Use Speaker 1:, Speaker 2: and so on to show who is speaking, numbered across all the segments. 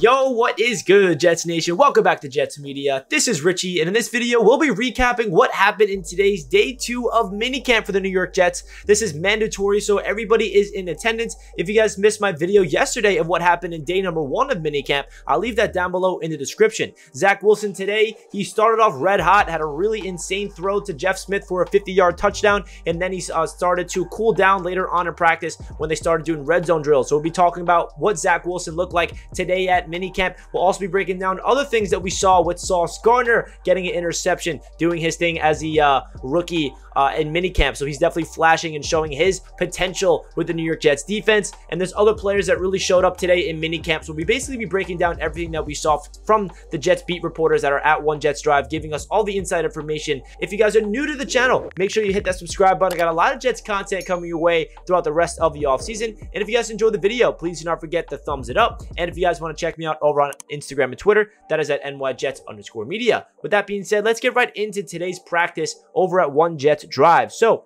Speaker 1: Yo, what is good, Jets Nation? Welcome back to Jets Media. This is Richie, and in this video, we'll be recapping what happened in today's day 2 of minicamp for the New York Jets. This is mandatory, so everybody is in attendance. If you guys missed my video yesterday of what happened in day number 1 of minicamp, I'll leave that down below in the description. Zach Wilson today, he started off red hot, had a really insane throw to Jeff Smith for a 50-yard touchdown, and then he started to cool down later on in practice when they started doing red zone drills. So we'll be talking about what Zach Wilson looked like today at minicamp. We'll also be breaking down other things that we saw with Gardner getting an interception, doing his thing as the rookie in minicamp. So he's definitely flashing and showing his potential with the New York Jets defense. And there's other players that really showed up today in minicamp. So we'll basically be breaking down everything that we saw from the Jets beat reporters that are at One Jets Drive, giving us all the inside information. If you guys are new to the channel, make sure you hit that subscribe button. I got a lot of Jets content coming your way throughout the rest of the offseason. And if you guys enjoyed the video, please do not forget to thumbs it up. And if you guys want to check me out over on Instagram and Twitter, that is at NYJets_media. With that being said, let's get right into today's practice over at One Jets Drive. So,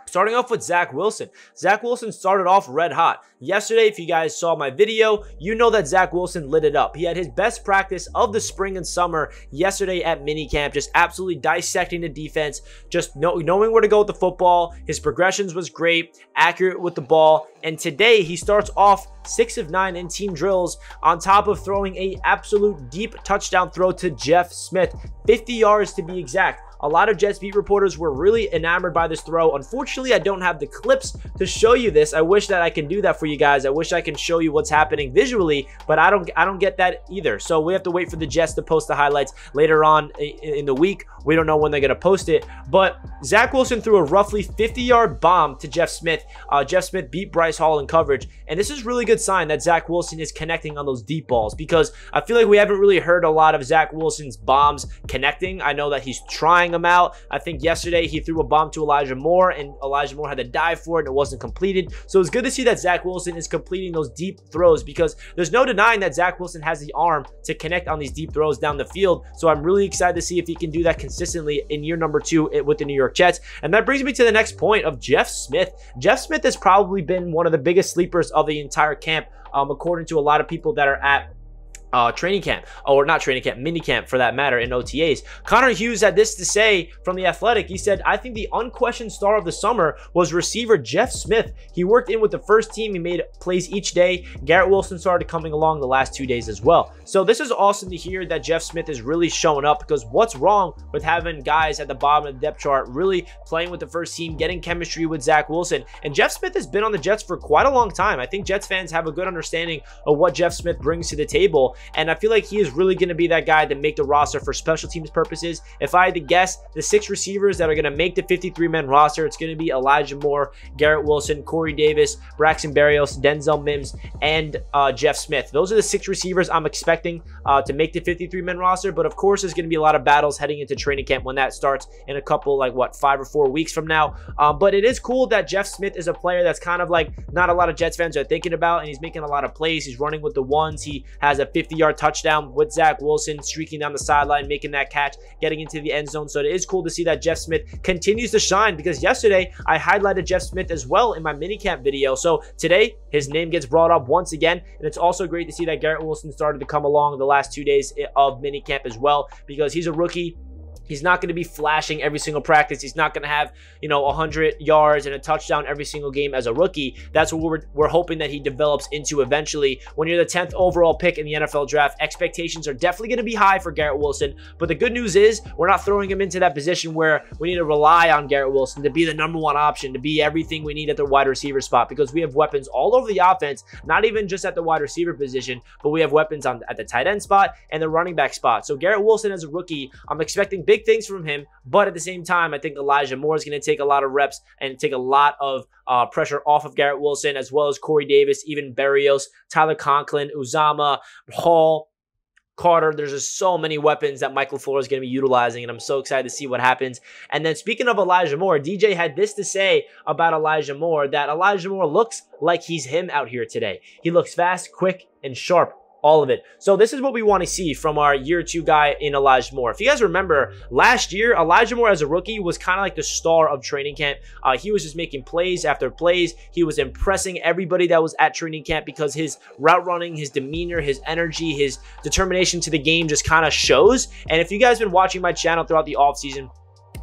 Speaker 1: starting off with Zach Wilson. Zach Wilson started off red hot. Yesterday, if you guys saw my video, you know that Zach Wilson lit it up. He had his best practice of the spring and summer yesterday at minicamp, just absolutely dissecting the defense, just knowing where to go with the football. His progressions was great, accurate with the ball, and today he starts off 6 of 9 in team drills on top of throwing a absolute deep touchdown throw to Jeff Smith, 50 yards to be exact. A lot of Jets beat reporters were really enamored by this throw. Unfortunately, I don't have the clips to show you this. I wish that I can do that for you guys. I wish I can show you what's happening visually, but I don't get that either. So we have to wait for the Jets to post the highlights later on in the week. We don't know when they're going to post it, but Zach Wilson threw a roughly 50-yard bomb to Jeff Smith. Jeff Smith beat Bryce Hall in coverage, and this is a really good sign that Zach Wilson is connecting on those deep balls, because I feel like we haven't really heard a lot of Zach Wilson's bombs connecting. I know that he's trying them out. I think yesterday he threw a bomb to Elijah Moore, and Elijah Moore had to dive for it, and it wasn't completed. So it's good to see that Zach Wilson is completing those deep throws, because there's no denying that Zach Wilson has the arm to connect on these deep throws down the field. So I'm really excited to see if he can do that consistently in year number 2 with the New York Jets. And that brings me to the next point of Jeff Smith. Jeff Smith has probably been one of the biggest sleepers of the entire camp, according to a lot of people that are at training camp, or not training camp, mini camp for that matter, in OTAs. Connor Hughes had this to say from The Athletic. He said, "I think the unquestioned star of the summer was receiver Jeff Smith. He worked in with the first team. He made plays each day. Garrett Wilson started coming along the last 2 days as well." So this is awesome to hear that Jeff Smith is really showing up, because what's wrong with having guys at the bottom of the depth chart really playing with the first team, getting chemistry with Zach Wilson? And Jeff Smith has been on the Jets for quite a long time. I think Jets fans have a good understanding of what Jeff Smith brings to the table. And I feel like he is really going to be that guy to make the roster for special teams purposes. If I had to guess, the 6 receivers that are going to make the 53-man roster, it's going to be Elijah Moore, Garrett Wilson, Corey Davis, Braxton Berrios, Denzel Mims, and Jeff Smith. Those are the 6 receivers I'm expecting to make the 53-man roster. But of course, there's going to be a lot of battles heading into training camp when that starts in a couple, like what, 5 or 4 weeks from now. But it is cool that Jeff Smith is a player that's kind of like not a lot of Jets fans are thinking about, and he's making a lot of plays. He's running with the ones. He has a 50-yard touchdown with Zach Wilson, streaking down the sideline, making that catch, getting into the end zone. So it is cool to see that Jeff Smith continues to shine, because yesterday I highlighted Jeff Smith as well in my minicamp video. So today his name gets brought up once again, and it's also great to see that Garrett Wilson started to come along the last 2 days of minicamp as well, because he's a rookie. He's not going to be flashing every single practice. He's not going to have, 100 yards and a touchdown every single game as a rookie. That's what we're hoping that he develops into eventually. When you're the 10th overall pick in the NFL draft, expectations are definitely going to be high for Garrett Wilson. But the good news is we're not throwing him into that position where we need to rely on Garrett Wilson to be the #1 option, to be everything we need at the wide receiver spot, because we have weapons all over the offense, not even just at the wide receiver position, but we have weapons at the tight end spot and the running back spot. So Garrett Wilson as a rookie, I'm expecting big things from him, but at the same time, I think Elijah Moore is going to take a lot of reps and take a lot of pressure off of Garrett Wilson, as well as Corey Davis, even Berrios, Tyler Conklin, Uzama, Hall, Carter. There's just so many weapons that Mike LaFleur is going to be utilizing, and I'm so excited to see what happens. And then speaking of Elijah Moore, DJ had this to say about Elijah Moore, that Elijah Moore looks like he's him out here today. He looks fast, quick, and sharp. all of it. So this is what we want to see from our year 2 guy in Elijah Moore. If you guys remember, last year, Elijah Moore as a rookie was kind of like the star of training camp. He was just making plays after plays. He was impressing everybody that was at training camp because his route running, his demeanor, his energy, his determination to the game just kind of shows. And if you guys have been watching my channel throughout the offseason,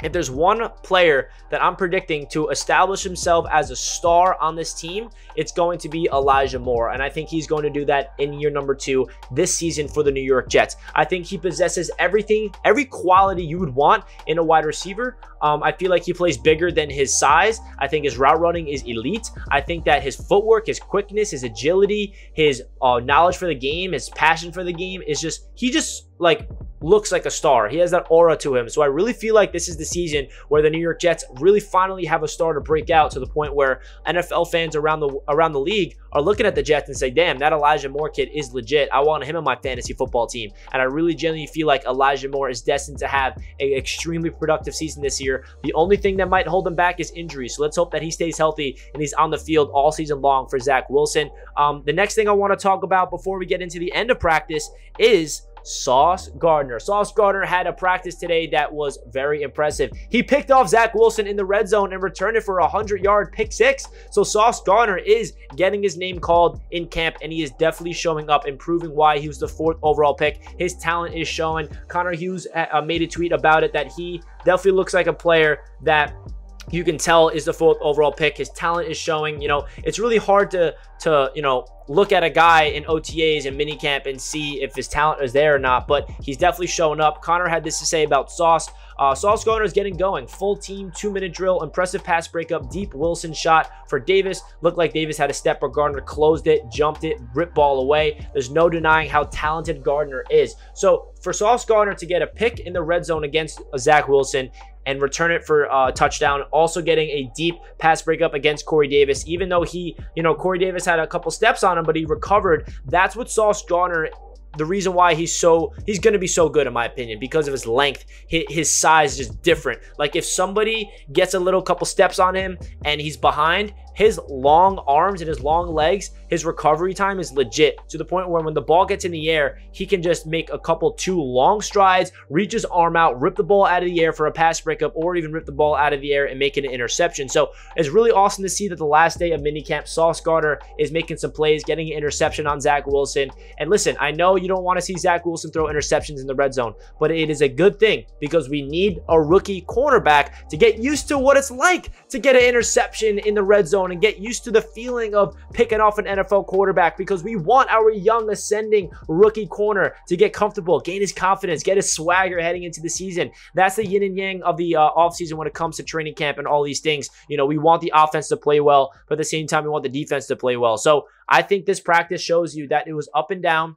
Speaker 1: if there's one player that I'm predicting to establish himself as a star on this team, it's going to be Elijah Moore. And I think he's going to do that in year number 2 this season for the New York Jets. I think he possesses everything, every quality you would want in a wide receiver. I feel like he plays bigger than his size. I think his route running is elite. I think that his footwork, his quickness, his agility, his knowledge for the game, his passion for the game is just, he just like looks like a star. He has that aura to him. So I really feel like this is the season where the New York Jets really finally have a star to break out to the point where NFL fans around the league are looking at the Jets and say, damn, that Elijah Moore kid is legit. I want him on my fantasy football team. And I really genuinely feel like Elijah Moore is destined to have an extremely productive season this year. The only thing that might hold him back is injury. So let's hope that he stays healthy and he's on the field all season long for Zach Wilson. The next thing I want to talk about before we get into the end of practice is Sauce Gardner. Sauce Gardner had a practice today that was very impressive. He picked off Zach Wilson in the red zone and returned it for a 100-yard pick 6. So Sauce Gardner is getting his name called in camp, and he is definitely showing up and proving why he was the 4th overall pick. His talent is showing. Connor Hughes made a tweet about it that he definitely looks like a player that you can tell is the 4th overall pick. His talent is showing. You know, it's really hard to you know, look at a guy in OTAs and minicamp and see if his talent is there or not, but he's definitely showing up. Connor had this to say about Sauce. Sauce Gardner is getting going. Full team, 2-minute drill, impressive pass breakup, deep Wilson shot for Davis. Looked like Davis had a step, but Gardner closed it, jumped it, ripped ball away. There's no denying how talented Gardner is. So for Sauce Gardner to get a pick in the red zone against Zach Wilson and return it for a touchdown, also getting a deep pass breakup against Corey Davis, even though he, you know, Corey Davis had a couple steps on him, but he recovered. That's what Sauce Gardner, the reason why he's going to be so good in my opinion, because of his length. His size is just different. Like if somebody gets a little couple steps on him and he's behind, his long arms and his long legs, his recovery time is legit to the point where when the ball gets in the air, he can just make a couple 2 long strides, reach his arm out, rip the ball out of the air for a pass breakup, or even rip the ball out of the air and make it an interception. So it's really awesome to see that the last day of minicamp, Sauce Gardner is making some plays, getting an interception on Zach Wilson. And listen, I know you don't want to see Zach Wilson throw interceptions in the red zone, but it is a good thing because we need a rookie cornerback to get used to what it's like to get an interception in the red zone and get used to the feeling of picking off an NFL quarterback, because we want our young ascending rookie corner to get comfortable, gain his confidence, get his swagger heading into the season. That's the yin and yang of the offseason when it comes to training camp and all these things. You know, we want the offense to play well, but at the same time, we want the defense to play well. So I think this practice shows you that it was up and down.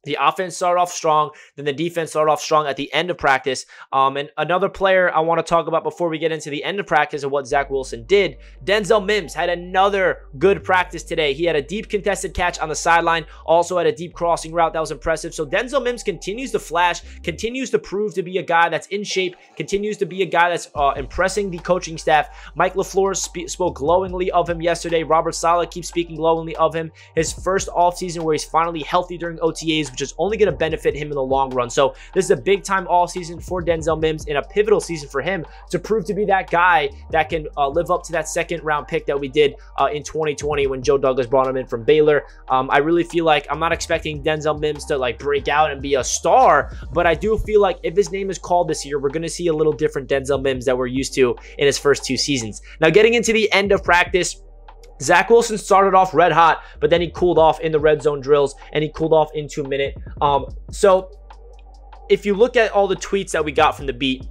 Speaker 1: The offense started off strong, then the defense started off strong at the end of practice. And another player I want to talk about before we get into the end of practice and what Zach Wilson did, Denzel Mims had another good practice today. He had a deep contested catch on the sideline, also had a deep crossing route that was impressive. So Denzel Mims continues to flash, continues to prove to be a guy that's in shape, continues to be a guy that's impressing the coaching staff. Mike LaFleur spoke glowingly of him yesterday. Robert Saleh keeps speaking glowingly of him. His first offseason where he's finally healthy during OTAs, which is only going to benefit him in the long run. So this is a big time all season for Denzel Mims and a pivotal season for him to prove to be that guy that can live up to that 2nd round pick that we did in 2020 when Joe Douglas brought him in from Baylor. I really feel like I'm not expecting Denzel Mims to like break out and be a star, but I do feel like if his name is called this year, we're going to see a little different Denzel Mims that we're used to in his first 2 seasons. Now getting into the end of practice, Zach Wilson started off red hot, but then he cooled off in the red zone drills and he cooled off in 2-minute. So if you look at all the tweets that we got from the beat,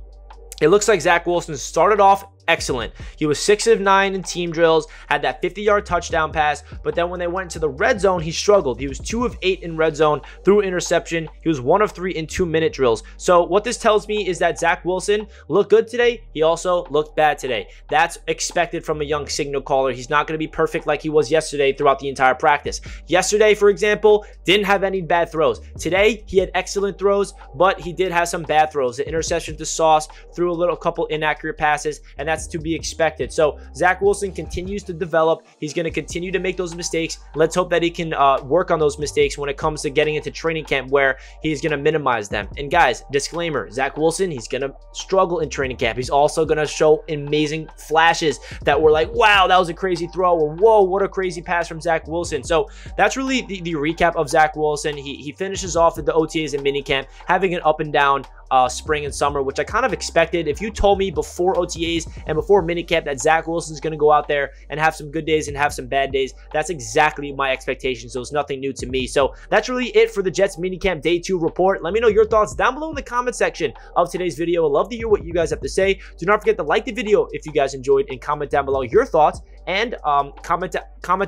Speaker 1: it looks like Zach Wilson started off excellent. He was 6 of 9 in team drills, had that 50-yard touchdown pass, but then when they went to the red zone, he struggled. He was 2 of 8 in red zone, threw interception. He was 1 of 3 in 2-minute drills. So what this tells me is that Zach Wilson looked good today. He also looked bad today. That's expected from a young signal caller. He's not going to be perfect like he was yesterday throughout the entire practice. Yesterday, for example, didn't have any bad throws. Today, he had excellent throws, but he did have some bad throws. The interception to Sauce, threw a couple inaccurate passes, and that's that's to be expected. So Zach Wilson continues to develop. He's going to continue to make those mistakes. Let's hope that he can work on those mistakes when it comes to getting into training camp, where he's going to minimize them. And guys, disclaimer, Zach Wilson, he's going to struggle in training camp. He's also going to show amazing flashes that were like, wow, that was a crazy throw, or whoa, what a crazy pass from Zach Wilson. So that's really the recap of Zach Wilson. He finishes off at the OTAs and minicamp, having an up and down spring and summer, which I kind of expected. If you told me before OTAs and before minicamp that Zach Wilson's going to go out there and have some good days and have some bad days, that's exactly my expectations. So it's nothing new to me. So that's really it for the Jets minicamp day 2 report. Let me know your thoughts down below in the comment section of today's video. I'd love to hear what you guys have to say. Do not forget to like the video if you guys enjoyed, and comment down below your thoughts, and comment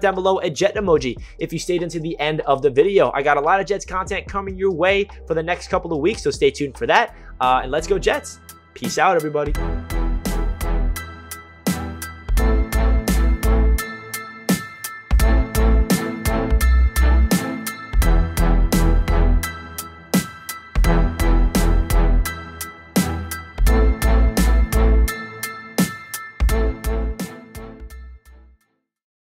Speaker 1: down below a Jet emoji if you stayed into the end of the video. I got a lot of Jets content coming your way for the next couple of weeks, so stay tuned for that. And let's go Jets. Peace out, everybody.